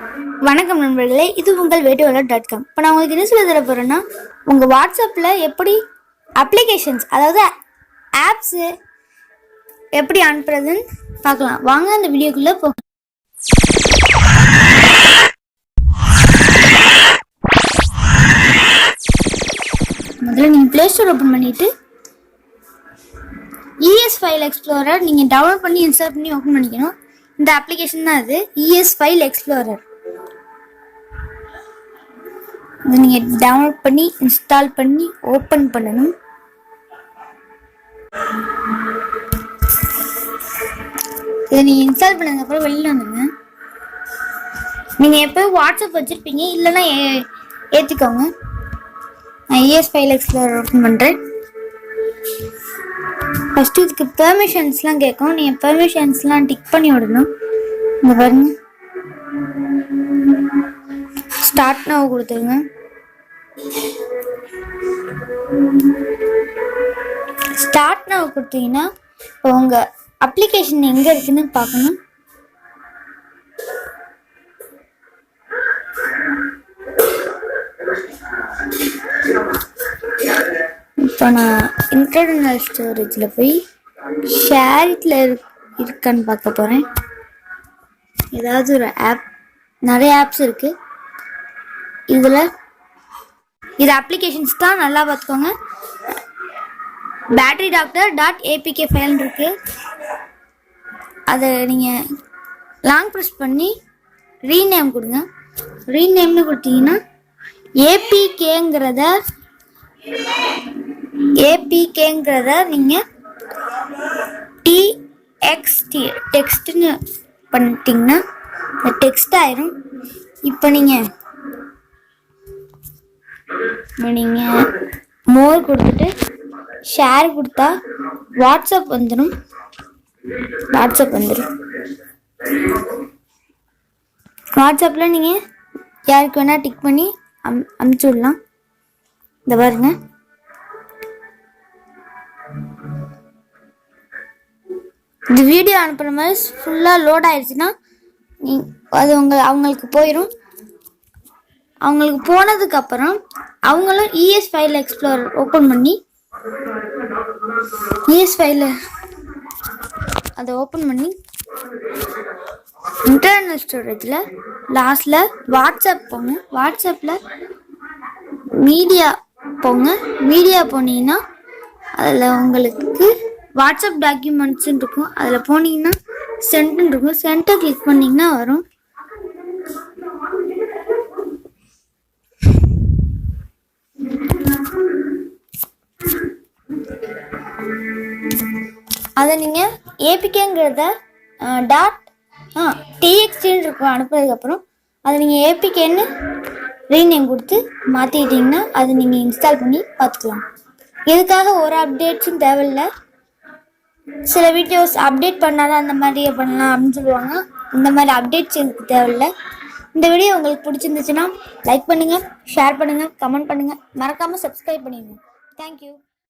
வணக்கம் நண்பர்களே, இது உங்கள் வேட்டுவலர்.com. இப்போ நான் உங்களுக்கு என்ன சொல்ல தர போகிறேன்னா, உங்கள் வாட்ஸ்அப்பில் எப்படி அப்ளிகேஷன்ஸ், அதாவது ஆப்ஸு எப்படி அனுப்புறதுன்னு பார்க்கலாம். வாங்க அந்த வீடியோக்குள்ளே போகலாம். முதல்ல நீங்கள் ப்ளே ஸ்டோர் ஓப்பன் பண்ணிவிட்டு ES ஃபைல் எக்ஸ்ப்ளோரர் நீங்கள் டவுன்லோட் பண்ணி இன்ஸ்டால் பண்ணி ஓப்பன் பண்ணிக்கணும். இந்த அப்ளிகேஷன் தான் அது, ES ஃபைல் எக்ஸ்ப்ளோரர். இதை நீங்கள் டவுன்லோட் பண்ணி இன்ஸ்டால் பண்ணி ஓப்பன் பண்ணணும். இதை நீங்கள் இன்ஸ்டால் பண்ணதுக்கப்புறம் வெளியில் வந்துடுங்க. நீங்கள் எப்போயும் வாட்ஸ்அப் வச்சுருப்பீங்க, இல்லைன்னா ஏற்றிக்கோங்க. நான் ES ஃபைல் எக்ஸ்ப்ளோரர் ஓப்பன் பண்ணுறேன். ஃபஸ்ட்டு இதுக்கு பெர்மிஷன்ஸ்லாம் கேட்கும். நீங்கள் பெர்மிஷன்ஸ்லாம் டிக் பண்ணி விடணும். இந்த பாருங்க, ஸ்டார்ட் நவ் கொடுத்துருங்க. ஸ்டார்ட் நவ் கொடுத்தீங்கன்னா இப்போ உங்கள் அப்ளிகேஷன் எங்கே இருக்குன்னு பார்க்கணும். இப்போ நான் இன்டர்னல் ஸ்டோரேஜில் போய் ஷேரிட்டில் இருக்கான்னு பார்க்க போகிறேன். ஏதாவது ஒரு ஆப், நிறைய ஆப்ஸ் இருக்குது இதில். இது அப்ளிகேஷன்ஸ் தான், நல்லா பார்த்துக்கோங்க. battery.doctor.apk ஃபைல் இருக்கு. அதை நீங்கள் லாங் ப்ரெஸ் பண்ணி ரீநேம் கொடுங்க. ரீநேம்னு கொடுத்தீங்கன்னா ஏபிகேங்கிறத நீங்கள் டெக்ஸ்ட்னு பண்ணிட்டீங்கன்னா டெக்ஸ்ட் ஆயிரும். இப்போ நீங்கள் மோர் கொடுத்துட்டு ஷேர் கொடுத்தா வாட்ஸ்அப் வந்துடும். வாட்ஸ்அப்பில் நீங்கள் யாருக்கு வேணால் டிக் பண்ணி அனுப்பிச்சி விடலாம். இந்த பாருங்க, இந்த வீடியோ அனுப்புகிற மாதிரி ஃபுல்லாக லோட் ஆயிடுச்சுன்னா அது அவங்களுக்கு போயிடும். அவங்களுக்கு போனதுக்கப்புறம் அவங்களும் ES ஃபைல் எக்ஸ்ப்ளோரர் ஓப்பன் பண்ணி ES ஃபைலை அதை ஓப்பன் பண்ணி இன்டர்னல் ஸ்டோரேஜில் லாஸ்டில் வாட்ஸ்அப் போங்க. வாட்ஸ்அப்பில் மீடியா போங்க. மீடியா போனீங்கன்னா அதில் உங்களுக்கு வாட்ஸ்அப் டாக்குமெண்ட்ஸ்ன்னு இருக்கும். அதில் போனீங்கன்னா சென்ட்னு இருக்கும். சென்டை கிளிக் பண்ணிங்கன்னா வரும். அதை நீங்கள் ஏபிகேங்கிறத TXTன்னு இருக்கும். அனுப்புறதுக்கப்புறம் அதை நீங்கள் ஏபிகேன்னு ரீநேம் கொடுத்து மாற்றிக்கிட்டிங்கன்னா அது நீங்கள் இன்ஸ்டால் பண்ணி பார்த்துக்கலாம். இதுக்காக ஒரு அப்டேட்ஸும் தேவையில்லை. சில வீடியோஸ் அப்டேட் பண்ணாதான் அந்த மாதிரி பண்ணலாம் அப்படின்னு சொல்லுவாங்க. இந்த மாதிரி அப்டேட்ஸ் எனக்கு தேவையில்லை. இந்த வீடியோ உங்களுக்கு பிடிச்சிருந்துச்சுன்னா லைக் பண்ணுங்கள், ஷேர் பண்ணுங்கள், கமெண்ட் பண்ணுங்கள், மறக்காமல் சப்ஸ்கிரைப் பண்ணிடுங்க. தேங்க்யூ.